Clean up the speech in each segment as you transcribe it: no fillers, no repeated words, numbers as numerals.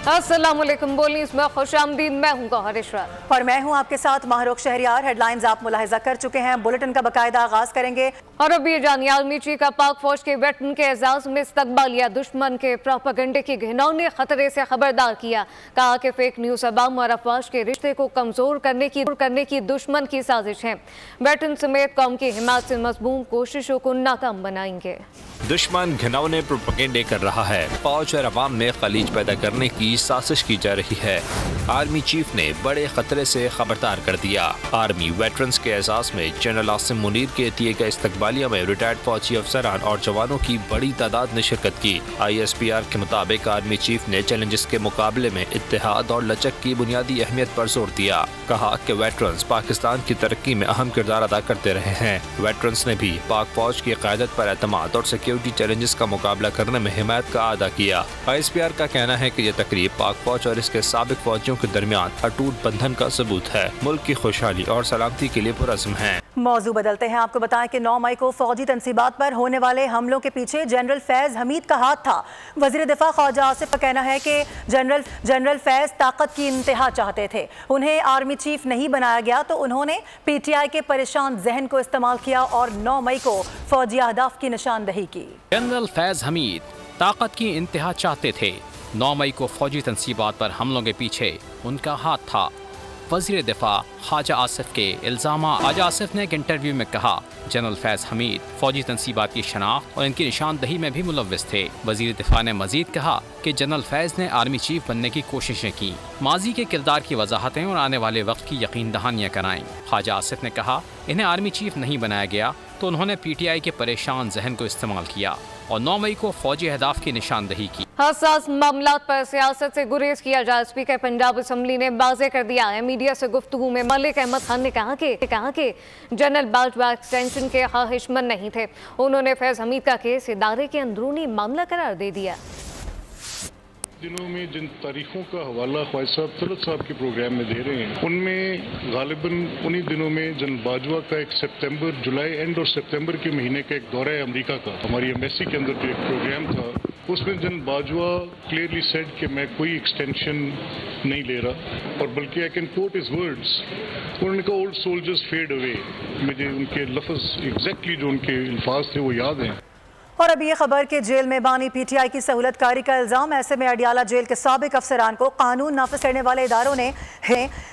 अस्सलामुअलैकुम, बोलिए इसमें खुशामदीद। मैं हूँ गौहर इशरत और मैं हूँ आपके साथ माहरुख शहरियार। हेडलाइंस आप मुलाहिजा कर चुके हैं, बुलेटिन का बाकायदा आगाज करेंगे। और अब ये जानिए, आर्मी चीफ का पाक फौज के वेटरन के एजाज में इस्तकबालिया। दुश्मन के प्रोपेगेंडे की घिनौने खतरे से खबरदार किया। कहा कि फेक न्यूज अवाम और अफवाज के रिश्ते को कमजोर करने की दुश्मन की साजिश है। वेटरन समेत कौम की हिमायत से मजबूत कोशिशों को नाकाम बनाएंगे। दुश्मन घिनौने प्रोपेगेंडे कर रहा है। फौज और अवाम में खलीज पैदा करने की साजिश की जा रही है। आर्मी चीफ ने बड़े खतरे से खबरदार कर दिया। आर्मी वेटरन्स के एजाज में जनरल आसिम मुनीर के दिए गए इस्तकबालिया में रिटायर्ड फौजी अफसरान और जवानों की बड़ी तादाद ने शिरकत की। ISPR के मुताबिक आर्मी चीफ ने चैलेंजेस के मुकाबले में इत्तेहाद और लचक की बुनियादी अहमियत पर जोर दिया। कहा कि वेटरन्स पाकिस्तान की तरक्की में अहम किरदार अदा करते रहे हैं। वेटरन्स ने भी पाक फौज की क़यादत पर एतमाद और सिक्योरिटी चैलेंजेस का मुकाबला करने में हिमायत का अदा किया। ISPR का कहना है कि यह तकरीब पाक फौज और इसके साबिक फौजियों के दरमियान अटूट बंधन का सबूत है। मुल्क की खुशहाली और सलामती के लिए पुरज़्म है। मौजू बदलते हैं। आपको बताएं कि 9 मई को फौजी तनसीबात पर होने वाले हमलों के पीछे जनरल फैज हमीद का हाथ था। वज़ीर दिफा ख्वाजा आसिफ का कहना है कि जनरल फैज ताकत की इंतहा चाहते थे। उन्हें आर्मी चीफ नहीं बनाया गया तो उन्होंने PTI के परेशान जहन को इस्तेमाल किया और 9 मई को फौजी अहदाफ की निशानदही की। जनरल फैज हमीद ताकत की इंतहा चाहते थे। 9 मई को फौजी तनसीबात पर हमलों के पीछे उनका हाथ था। वज़ीर दिफा ख्वाजा आसिफ के इल्ज़ाम। आज आसिफ ने एक इंटरव्यू में कहा जनरल फैज हमीद फौजी तनसीबात की शनाख्त और इनकी निशानदही में भी मुलव्विस थे। वज़ीर दिफा ने मजीद कहा कि जनरल फैज ने आर्मी चीफ बनने की कोशिशें की। माजी के किरदार की वजाहतें और आने वाले वक्त की यकीन दहानियाँ कराएं। ख्वाजा आसिफ ने कहा इन्हें आर्मी चीफ नहीं बनाया गया तो उन्होंने PTI के परेशान जहन को इस्तेमाल किया और 9 मई को फौजी अहदाफ की निशानदही की। हसास मामलात पर सियासत से गुरेज किया जाए, स्पीकर पंजाब असम्बली ने वाज़ेह कर दिया है। मीडिया से गुफ्तगू में मलिक अहमद खान ने कहा कि जनरल बाजवा एक्सटेंशन के ख्वाहिशमंद नहीं थे। उन्होंने फैज हमीद का केस इदारे के अंदरूनी मामला करार दे दिया। दिनों में जिन तारीखों का हवाला ख्वाजा साहब तलत साहब के प्रोग्राम में दे रहे हैं उनमें गालिबन उन्हीं दिनों में जनरल बाजवा का एक जुलाई एंड और सितंबर के महीने का एक दौरा है अमेरिका का, हमारी एम्बेसी के अंदर जो एक प्रोग्राम था उसमें जनरल बाजवा क्लियरली सेड कि मैं कोई एक्सटेंशन नहीं ले रहा और बल्कि I can quote his words, उन्होंने कहा ओल्ड सोल्जर्स फेड अवे। मुझे उनके लफ्ज़ एग्जैक्टली जो उनके अल्फाज थे वो याद हैं। और अब ये खबर कि जेल में बानी PTI की सहूलत कारी का इल्ज़ाम। ऐसे में अडियाला जेल के साबिक अफसरान को कानून नाफिज करने वाले इदारों ने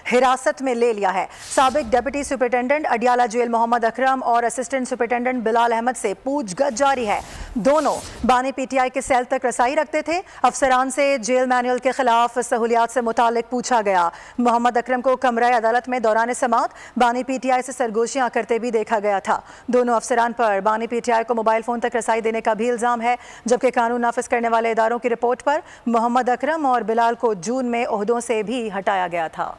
हिरासत में ले लिया है। साबिक deputy superintendent Adiala jail Mohammad Akram और असिस्टेंट सुपरिटेंडेंट बिलाल अहमद से पूछगछ जारी है। दोनों बानी PTI के सेल तक रसाई रखते थे। अफसरान से जेल मैनुअल के खिलाफ सहूलियात से मुतालिक पूछा गया। मोहम्मद अकरम को कमरा अदालत में दौरान समात बानी PTI से सरगोशियां करते भी देखा गया था। दोनों अफसरान पर बानी PTI को मोबाइल फोन तक रसाई देने का भी इल्जाम है, जबकि कानून नाफिज करने वाले इदारों की रिपोर्ट पर मोहम्मद अकरम और बिलाल को जून में ओहदों से भी हटाया गया था।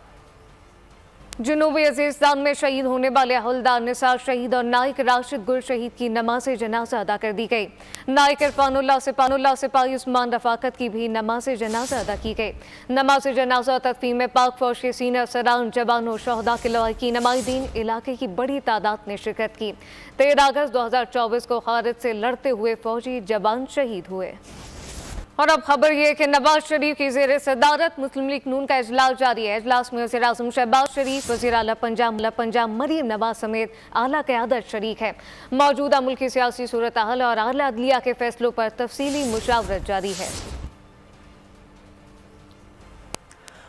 जनूबी वज़ीरिस्तान में शहीद होने वाले हवलदार निसार शहीद और नाइक राशिद गुल शहीद की नमाज जनाजा अदा कर दी गई। नाइक इरफानुल्लाह सिपाही उस्मान रफाकत की भी नमाज जनाजा अदा की गई। नमाज जनाजा तदफीन में पाक फौज के सीनियर अफसरान, जवानों, शहदा के लवाहिकीन, नुमाइंदीन इलाके की बड़ी तादाद ने शिरकत की। 13 अगस्त 2024 को खारिज से लड़ते हुए फौजी जवान शहीद हुए। और अब खबर यह कि नवाज शरीफ की ज़ेर सदारत मुस्लिम लीग नून का इजलास जारी है। इजलास में वज़ीर आज़म शहबाज शरीफ, वज़ीर आला पंजाब मरीम नवाज समेत आला क़यादत शरीक है। मौजूदा मुल्की सियासी सूरत हाल और आला अदलिया के फैसलों पर तफसीली मुशावरत जारी है।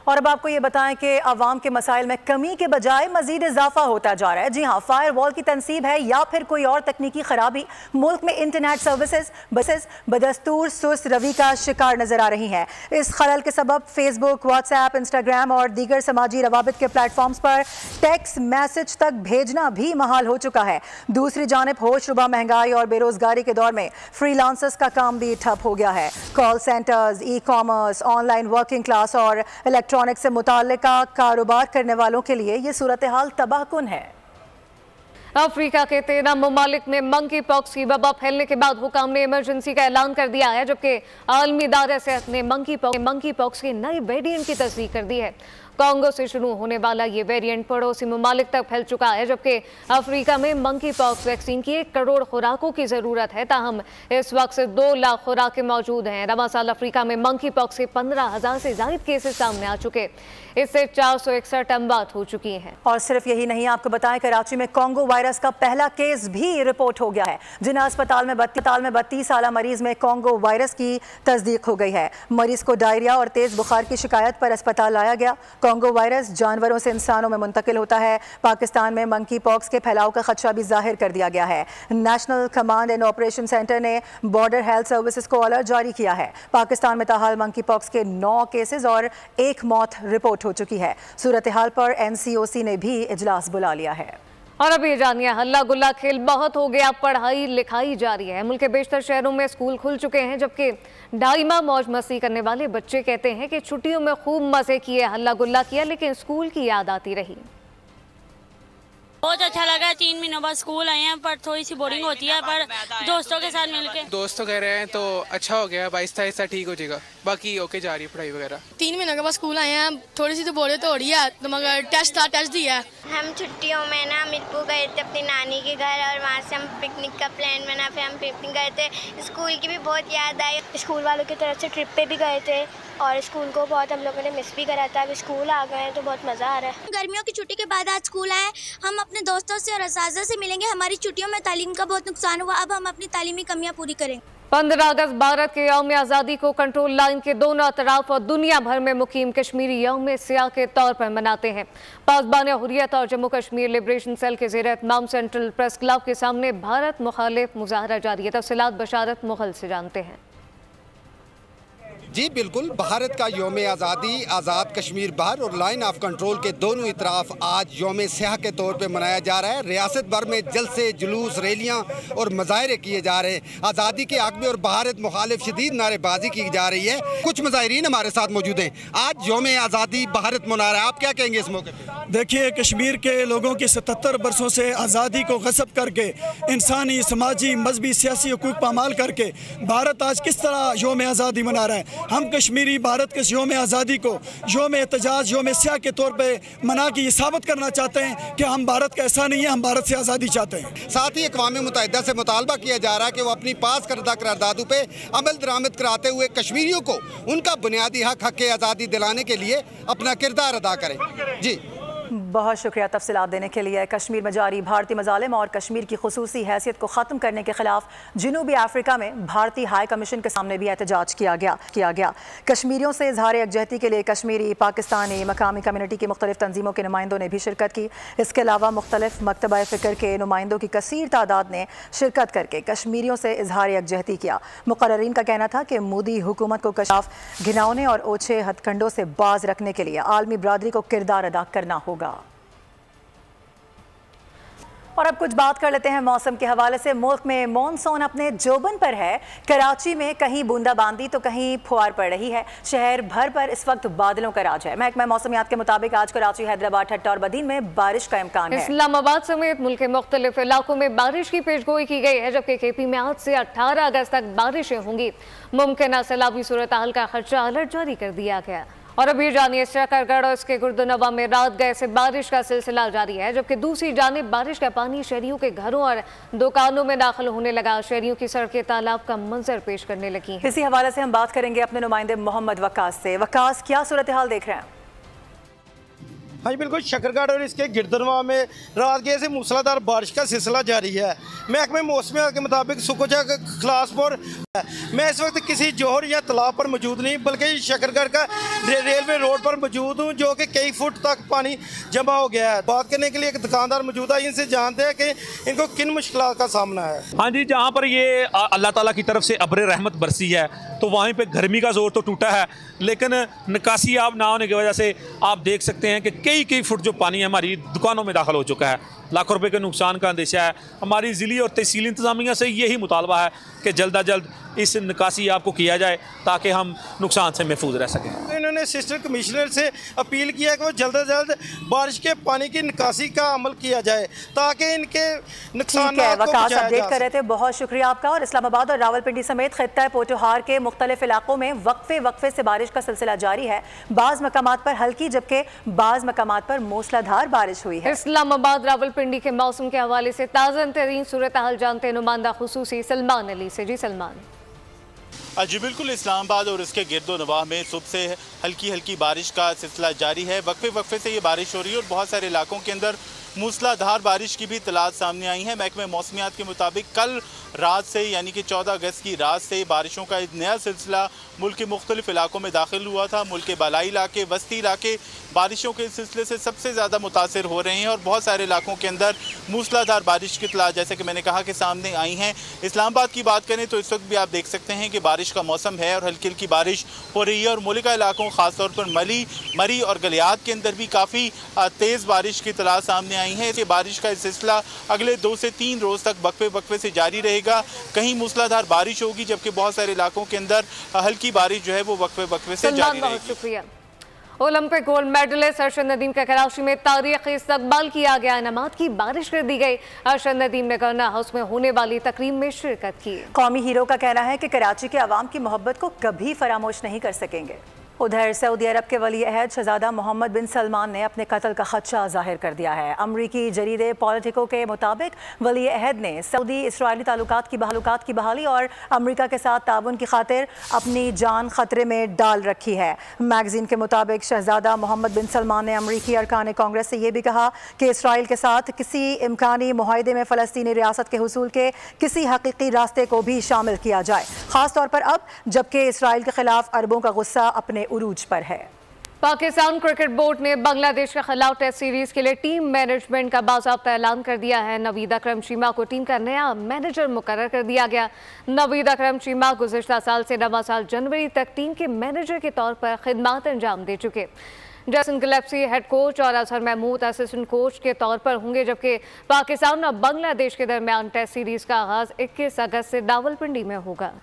और अब आपको ये बताएं कि अवाम के मसाइल में कमी के बजाय मजीद इजाफा होता जा रहा है। जी हाँ, फायर वॉल की तनसीब है या फिर कोई और तकनीकी खराबी, मुल्क में इंटरनेट सर्विसेज बसेस बदस्तूर सुस्त रवि का शिकार नजर आ रही हैं। इस खलल के सबब फेसबुक, व्हाट्सएप, इंस्टाग्राम और दीगर समाजी रवाबित के प्लेटफॉर्म्स पर टेक्स्ट मैसेज तक भेजना भी महाल हो चुका है। दूसरी जानिब होशरुबा महंगाई और बेरोजगारी के दौर में फ्रीलांसर्स का काम भी ठप हो गया है। Call centres, e-commerce, online working class और इलेक्ट्रॉनिक से मुताल्लिका कारोबार करने वालों के लिए ये सूरत हाल तबाहकुन है। अफ्रीका के 13 ममालिक में मंकी पॉक्स की वबा फैलने के बाद हुकाम ने इमरजेंसी का ऐलान कर दिया है, जबकि आलमी इदारा सेहत ने मंकी पॉक्स के नए वेरिएंट की तस्दीक कर दी है। कांगो से शुरू होने वाला ये वेरिएंट पड़ोसी ममालिक तक फैल चुका है, जबकि अफ्रीका में मंकी पॉक्स वैक्सीन की 1 करोड़ खुराकों की जरूरत है। ताहम इस वक्त सिर्फ 2 लाख खुराकें मौजूद हैं। रवा साल अफ्रीका में मंकी पॉक्स के 15,000 से ज्यादा केसेस सामने आ चुके, इससे 461 अमवात हो चुकी हैं। और सिर्फ यही नहीं, आपको बताएं कराची में कांगो वायरस का पहला केस भी रिपोर्ट हो गया है। जिन्ना अस्पताल में 32 साल मरीज में कांगो वायरस की तस्दीक हो गई है। मरीज को डायरिया और तेज बुखार की शिकायत पर अस्पताल लाया गया। कांगो वायरस जानवरों से इंसानों में मुंतकिल होता है। पाकिस्तान में मंकी पॉक्स के फैलाव का खदशा भी जाहिर कर दिया गया है। National command and operation centre ने बॉर्डर हेल्थ सर्विसेज को अलर्ट जारी किया है। पाकिस्तान में ताहाल मंकी पॉक्स के 9 केसेस और 1 मौत रिपोर्ट हो चुकी है। सूरत हाल पर NCOC ने भी इजलास बुला लिया है। और अभी जानिए, हल्ला गुल्ला खेल बहुत हो गया, पढ़ाई लिखाई जारी है। मुल्क के बेशतर शहरों में स्कूल खुल चुके हैं, जबकि 2.5 माह मौज मस्ती करने वाले बच्चे कहते हैं कि छुट्टियों में खूब मजे किए, हल्ला गुल्ला किया, लेकिन स्कूल की याद आती रही। बहुत अच्छा लगा। 3 महीनों बाद स्कूल आए हैं, पर थोड़ी सी बोरिंग होती है, पर दोस्तों के साथ मिलके दोस्तों कह रहे हैं तो अच्छा हो गया, आहिस्ता ठीक हो जाएगा। बाकी ओके जा रही है पढ़ाई वगैरह। 3 महीनों के बाद स्कूल आए हैं, थोड़ी सी तो बोरियत हो रही है, तो मगर टेस्ट दिया है। हम छुट्टियों में ना मिरपुर गए थे अपनी नानी के घर, और वहाँ से हम पिकनिक का प्लान बना, फिर हम पिकनिक गए थे। स्कूल की भी बहुत याद आई। स्कूल वालों की तरफ से ट्रिप पे भी गए थे और स्कूल को बहुत हम लोगों ने मिस भी करा था। अभी स्कूल आ गए हैं तो बहुत मज़ा आ रहा है। गर्मियों की छुट्टी के बाद आज स्कूल आए, हम अपने दोस्तों से और असातिज़ा से मिलेंगे। हमारी छुट्टियों में तालीम का बहुत नुकसान हुआ, अब हम अपनी तालीमी कमियां पूरी करेंगे। 15 अगस्त भारत के यौम आज़ादी को कंट्रोल लाइन के दोनों तरफ और दुनिया भर में मुकीम कश्मीरी यौम सियाह के तौर पर मनाते हैं। पासबान हुर्रियत और जम्मू कश्मीर लिबरेशन सेल के ज़ेर एहतमाम सेंट्रल प्रेस क्लब के सामने भारत मुखालिफ मुजाहरा जारी है। तफसीलात बशारत मुगल से जानते हैं। जी बिल्कुल, भारत का यौम आज़ादी आज़ाद कश्मीर बाहर और लाइन ऑफ कंट्रोल के दोनों इतराफ आज यौम स्याह के तौर पे मनाया जा रहा है। रियासत भर में जलसे, जुलूस, रैलियां और मुजाहरे किए जा रहे हैं। आज़ादी के हक़ में और भारत मुखालिफ शदीद नारेबाजी की जा रही है। कुछ मुजाहिरीन हमारे साथ मौजूद हैं। आज यौम आज़ादी भारत मना रहा है, आप क्या कहेंगे इस मौके पर? देखिए, कश्मीर के लोगों की 77 बरसों से आज़ादी को गसब करके, इंसानी, समाजी, मजहबी, सियासी हुकूक पामाल करके भारत आज किस तरह यौम आज़ादी मना रहा है। हम कश्मीरी भारत के यौम आज़ादी को यौम एहतजाज, यौम स्याह के तौर पे मना के ये साबित करना चाहते हैं कि हम भारत का ऐसा नहीं है, हम भारत से आज़ादी चाहते हैं। साथ ही अक़वाम मुत्तहिदा से मुतालबा किया जा रहा है कि वो अपनी पास करदा करारदादों पे अमल दरामद कराते हुए कश्मीरियों को उनका बुनियादी हक आज़ादी दिलाने के लिए अपना किरदार अदा करें। जी बहुत शुक्रिया तफसीलात देने के लिए। कश्मीर में जारी भारतीय मजालिम और कश्मीर की खुसूसी हैसियत को ख़त्म करने के खिलाफ जनूबी अफ्रीका में भारतीय हाई कमीशन के सामने भी एहतजाज किया गया। कश्मीरियों से इजहार यकजहती के लिए कश्मीरी, पाकिस्तानी, मकामी कम्यूनिटी की मुख्तलिफ तंजीमों के नुमाइंदों ने भी शिरकत की। इसके अलावा मुख्तलिफ मकतबा फ़िक्र के नुमाइंदों की कसीर तादाद ने शिरकत करके कश्मीरियों से इजहार यकजहती किया। मुकर्रीन का कहना था कि मोदी हुकूमत को कशाफ, घिनौने और ओछे हथकंडों से बाज रखने के लिए आलमी बरादरी को किरदार अदा करना होगा। और अब कुछ बात कर लेते हैं मौसम के हवाले से। मुल्क में मॉनसून अपने जोबन पर है। कराची में कहीं बूंदाबांदी तो कहीं फुहार पड़ रही है। शहर भर पर इस वक्त बादलों का राज है। महकमा मौसमियात के मुताबिक आज कराची, हैदराबाद, ठट्टा और बदीन में बारिश का इम्कान है। इस्लामाबाद समेत मुल्क के मुख्तलिफ इलाकों में बारिश की पेशगोई की गई है, जबकि KP में आज से 18 अगस्त तक बारिशें होंगी। मुमकिन सैलाबी सूरत हाल का खदशा अलर्ट जारी कर दिया गया। और अभी जानिए, शकरगढ़ और इसके गुर्दनवा में रात गए से बारिश का सिलसिला जारी है, जबकि दूसरी जानिब बारिश का पानी शहरियों के घरों और दुकानों में दाखिल होने लगा। शहरियों की सड़कें तालाब का मंजर पेश करने लगी हैं। इसी हवाले से हम बात करेंगे अपने नुमाइंदे मोहम्मद वक्कास से। वक्कास, क्या सूरत हाल देख रहे हैं? हाँ जी बिल्कुल, शकरगढ़ और इसके गिरदनवा में रात गए से मूसलाधार बारिश का सिलसिला जारी है। महकमे मौसमियात के मुताबिक सुकोचा खलासपुर, मैं इस वक्त किसी जोहर या तालाब पर मौजूद नहीं बल्कि शकरगढ़ का रेलवे रोड पर मौजूद हूँ, जो कि कई फुट तक पानी जमा हो गया है। बात करने के लिए एक दुकानदार मौजूद है, इनसे जानते हैं कि इनको किन मुश्किलात का सामना है। हाँ जी, जहाँ पर ये अल्लाह ताला की तरफ से अब्र रहमत बरसी है तो वहीं पे गर्मी का जोर तो टूटा है, लेकिन निकासी आब ना होने की वजह से आप देख सकते हैं कि कई फुट जो पानी हमारी दुकानों में दाखिल हो चुका है। लाखों रुपए के नुकसान का अंदेशा है। हमारी ज़िली और तहसीली इंतज़ामिया से यही मुतालबा है कि जल्द अज जल्द इस निकासी आपको किया जाए ताकि हम नुकसान से महफूज रह सकें। इन्होंने असिस्टेंट कमिश्नर से अपील किया कि वो जल्द से जल्द बारिश के पानी की निकासी का अमल किया जाए ताकि इनके नुकसान अपडेट कर रहे थे। बहुत शुक्रिया आपका। और इस्लामाबाद और रावलपिंडी समेत खित्ता पोटोहार के मुख्तलिफ इलाकों में वक्फे से बारिश का सिलसिला जारी है। बाज़ मकामात पर हल्की जबकि बाज़ मकामात पर मूसलाधार बारिश हुई है। इस्लामाबाद रावलपिंडी के मौसम के हवाले से ताज़ा तरीन सूरत हाल जानते नुमाइंदा खुसूसी सलमान अली से। जी सलमान। जी बिल्कुल, इस्लामाबाद और इसके गिरदो नवाह में सुबह से हल्की बारिश का सिलसिला जारी है। वक्फे से ये बारिश हो रही है और बहुत सारे इलाकों के अंदर मूसलाधार बारिश की भी इत्तलात सामने आई हैं। महकमे मौसमियात के मुताबिक कल रात से यानी कि 14 अगस्त की रात से बारिशों का एक नया सिलसिला मुल्क के मुख्तलिफ इलाकों में दाखिल हुआ था। मुल्क के बालाई इलाके, वस्ती इलाके बारिशों के सिलसिले से सबसे ज़्यादा मुतासर हो रहे हैं और बहुत सारे इलाकों के अंदर मूसलाधार बारिश की इत्तलात जैसे कि मैंने कहा कि सामने आई हैं। इस्लामाबाद की बात करें तो इस वक्त भी आप देख सकते हैं कि बारिश का मौसम है और हल्की बारिश हो रही है और मुल्का इलाकों ख़ासतौर पर मरी और गलियात के अंदर भी काफ़ी तेज़ बारिश की इत्तलात सामने आई हैं। ये बारिश का सिलसिला अगले 2 से 3 रोज़ तक वक्फे से जारी रहेगा। कहीं मूसलाधार बारिश होगी जबकि बहुत सारे इलाकों के अंदर हल्की बारिश जो है वो वक्फे से जारी रहेगी। शुक्रिया। Olympic gold medallist Arshad Nadeem का कराची में तारीखी इस्तकबाल किया गया। इनामात की बारिश कर दी गई। अरशद नदीम ने गवर्नर हाउस में होने वाली तकरीब में शिरकत की। कौमी हीरो का कहना है कि कराची के अवाम की मोहब्बत को कभी फरामोश नहीं कर सकेंगे। उधर सऊदी अरब के वली अहद शहजादा मोहम्मद बिन सलमान ने अपने कत्ल का खदशा जाहिर कर दिया है। अमरीकी जरीदे पॉलिटिको के मुताबिक वली अहद ने सऊदी इसराइली ताल्लुकात की बहाली और अमरीका के साथ ताउन की खातिर अपनी जान खतरे में डाल रखी है। मैगजीन के मुताबिक शहजादा मोहम्मद बिन सलमान ने अमरीकी अरकान कांग्रेस से यह भी कहा कि इसराइल के साथ किसी इम्कानी मुआहदे में फ़लस्तीनी रियासत के हुसूल के किसी हकीकी रास्ते को भी शामिल किया जाए, ख़ासतौर पर अब जबकि इसराइल के खिलाफ अरबों का गुस्सा अपने उरूज पर है। पाकिस्तान क्रिकेट बोर्ड ने बांग्लादेश के खिलाफ टेस्ट सीरीज के लिए टीम मैनेजमेंट का बाज़ाब्ता ऐलान कर दिया है। नवीद अकरम चीमा को टीम का नया मैनेजर मुकर्रर कर दिया गया। नवीद अकरम चीमा गुज़िश्ता साल से नवा साल जनवरी तक टीम के मैनेजर के तौर पर खिदमत अंजाम दे चुके। जैसन गिलेप्सी हेड कोच और अजहर महमूद असिस्टेंट कोच के तौर पर होंगे, जबकि पाकिस्तान और बांग्लादेश के दरमियान टेस्ट सीरीज का आगाज 21 अगस्त से रावलपिंडी में होगा।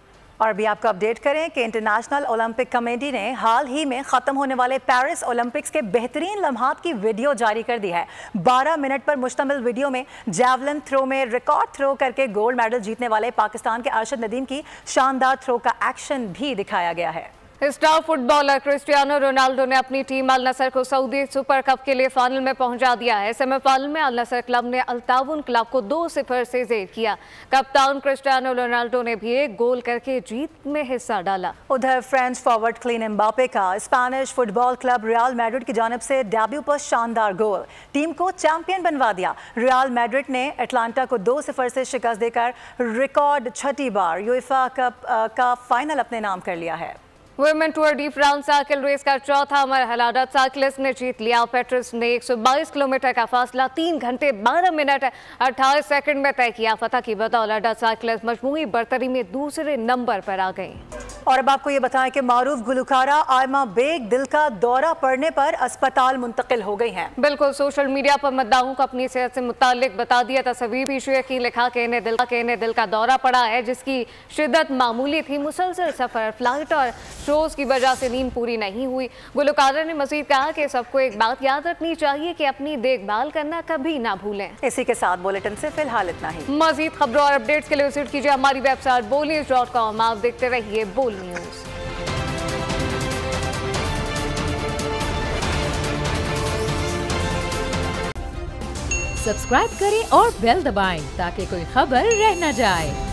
और भी आपको अपडेट करें कि इंटरनेशनल ओलंपिक कमेटी ने हाल ही में ख़त्म होने वाले पेरिस ओलंपिक्स के बेहतरीन लम्हात की वीडियो जारी कर दी है। 12 मिनट पर मुश्तमिल वीडियो में जैवलिन थ्रो में रिकॉर्ड थ्रो करके गोल्ड मेडल जीतने वाले पाकिस्तान के अरशद नदीम की शानदार थ्रो का एक्शन भी दिखाया गया है। स्टार फुटबॉलर क्रिस्टियानो रोनाल्डो ने अपनी टीम अल नसर को सऊदी सुपर कप के लिए फाइनल में पहुंचा दिया है। सेमीफाइनल में अल नसर क्लब ने अल ताउन क्लब को 2-0 से जेर किया। कप्तान क्रिस्टियानो रोनाल्डो ने भी एक गोल करके जीत में हिस्सा डाला। उधर फ्रेंच फॉरवर्ड क्लीन एम्बापे का Spanish football club real Madrid की जानिब से डेब्यू पर शानदार गोल टीम को चैंपियन बनवा दिया। रियल मैड्रिड ने अटलांटा को 2-0 से शिकस्त देकर रिकॉर्ड 6ठी बार यूएफा कप का फाइनल अपने नाम कर लिया है। Women tour de France cycle race का चौथा मरहला डच साइकिलिस्ट ने जीत लिया। पेट्रिस ने 122 किलोमीटर का फासला 3 घंटे 12 मिनट 28 सेकंड में तय किया। फतह की बदौलत डच साइकिलिस्ट मजमूई बर्तरी में दूसरे नंबर पर आ गई। और अब आपको ये बताएं कि मारूफ गुलकारा आयमा बेग दिल का दौरा पड़ने पर अस्पताल मुंतकिल हो गई हैं। बिल्कुल, सोशल मीडिया पर मद्दाहों को अपनी सेहत से मुतालिक बता दिया तस्वीर भी शेयर की। लिखा कि इन्हें दिल का दौरा पड़ा है जिसकी शिद्दत मामूली थी। मुसलसल सफर, फ्लाइट और शोज की वजह से नींद पूरी नहीं हुई। गुलकारा ने मजीद कहा कि सबको एक बात याद रखनी चाहिए कि अपनी देखभाल करना कभी ना भूलें। इसी के साथ बुलेटिन से फिलहाल इतना ही। मजीद खबरों और अपडेट्स के लिए विजिट कीजिए हमारी वेबसाइट bolnews.com। आप देखते रहिए बोल न्यूज। सब्सक्राइब करें और बेल दबाएं ताकि कोई खबर रह न जाए।